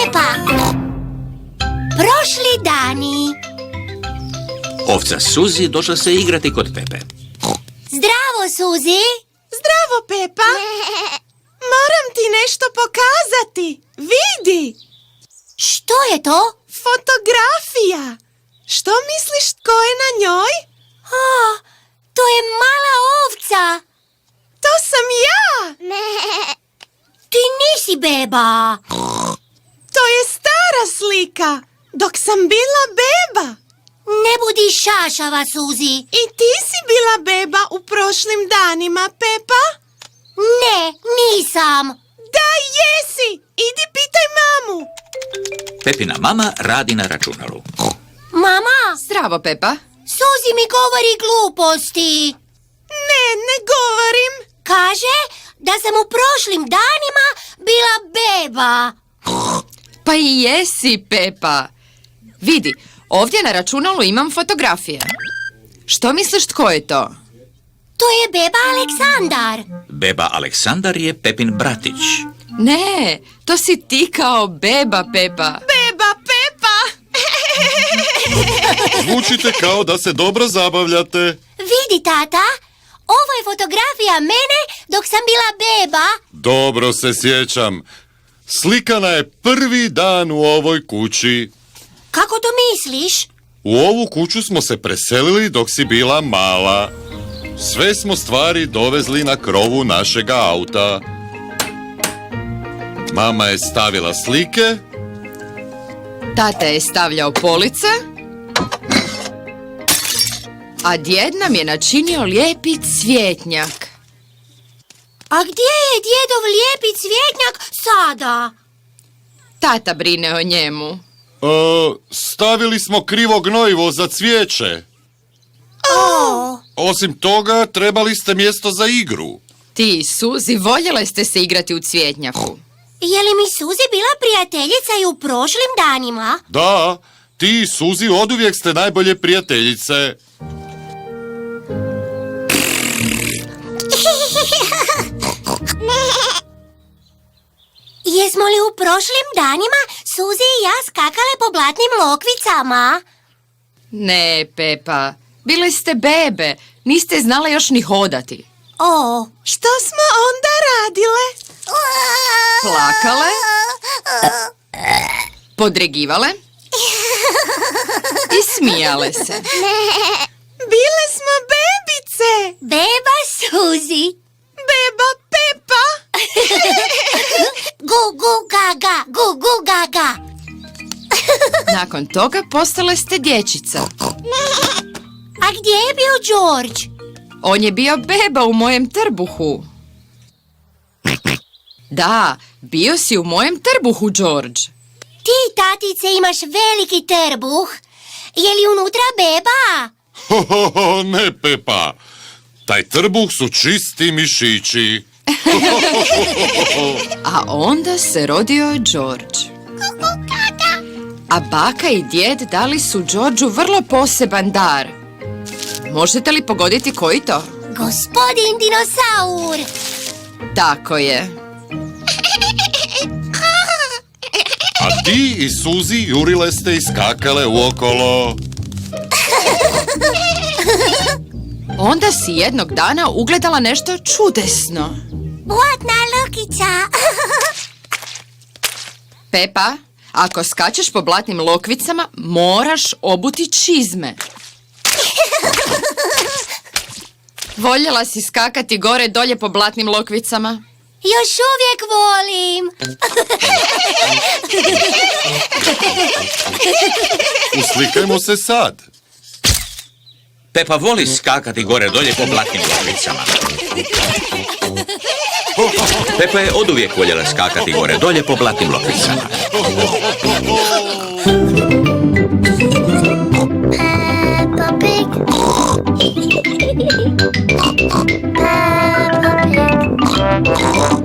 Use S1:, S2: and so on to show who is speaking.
S1: Pepa. Prošli dani.
S2: Ovca Suzi došla se igrati kod Pepe.
S1: Zdravo, Suzi.
S3: Zdravo, Pepa. Moram ti nešto pokazati. Vidi.
S1: Što je to?
S3: Fotografija. Što misliš tko je na njoj?
S1: To je mala ovca.
S3: To sam ja.
S1: Ti nisi beba.
S3: To je stara slika. Dok sam bila beba.
S1: Ne budi šašava, Suzi.
S3: I ti si bila beba u prošlim danima, Pepa?
S1: Ne, nisam.
S3: Da, jesi. Idi pitaj mamu.
S2: Pepina mama radi na računalu.
S1: Mama,
S4: Zdravo, Pepa.
S1: Suzi mi govori gluposti.
S3: Ne govorim.
S1: Kaže da sam u prošlim danima bila beba.
S4: Pa i jesi, Pepa. Vidi, ovdje na računalu imam fotografije. Što misliš tko je to?
S1: To je beba Aleksandar.
S2: Beba Aleksandar je Pepin bratić.
S4: Ne, to si ti kao beba, Pepa.
S3: Beba Pepa.
S5: Zvučite kao da se dobro zabavljate.
S1: Vidi, tata, ovo je fotografija mene dok sam bila beba.
S5: Dobro se sjećam. Slikana je prvi dan u ovoj kući.
S1: Kako to misliš?
S5: U ovu kuću smo se preselili dok si bila mala. Sve smo stvari dovezli na krovu našega auta. Mama je stavila slike.
S4: Tata je stavljao police, a djed nam je načinio lijepi cvjetnjak.
S1: A gdje je djedov lijepi cvjetnjak sada?
S4: Tata brine o njemu.
S5: Stavili smo krivo gnojivo za cvijeće. Osim toga, trebali ste mjesto za igru.
S4: Ti i Suzi voljele ste se igrati u cvjetnjaku.
S1: Je li mi Suzi bila prijateljica i u prošlim danima?
S5: Da, ti i Suzi oduvijek ste najbolje prijateljice.
S1: Jesmo li u prošlim danima Suzi i ja skakale po blatnim lokvicama?
S4: Ne, Pepa, bile ste bebe, niste znale još ni hodati.
S3: Što smo onda radile?
S4: Plakale, podregivale i smijale se.
S3: Bile smo bebice.
S1: Beba Suzi.
S3: Beba Pepa.
S1: Gu gu gaga, gu gu gaga.
S4: Nakon toga postale ste dječica.
S1: A gdje je bio George?
S4: On je bio beba u mojem trbuhu. Da, bio si u mojem trbuhu, George.
S1: Ti, tatice, imaš veliki trbuh. Je li unutra beba?
S5: Ne, Pepa. Taj trbuh su čisti mišići.
S4: A onda se rodio George. A baka i djed dali su Georgeu vrlo poseban dar. Možete li pogoditi koji to?
S1: Gospodin dinosaur.
S4: Tako je.
S5: A ti i Suzi jurile ste i skakale uokolo.
S4: Onda si jednog dana ugledala nešto čudesno.
S1: Blatna lukica.
S4: Pepa, ako skačeš po blatnim lokvicama, moraš obuti čizme. Voljela si skakati gore dolje po blatnim lokvicama?
S1: Još uvijek volim.
S5: Uslikajmo se sad.
S2: Pepa voli skakati gore dolje po blatnim lokvicama. Pepa je oduvijek voljela skakati gore dolje po blatnim lokvicama.
S1: Peppa Pig. Peppa Pig.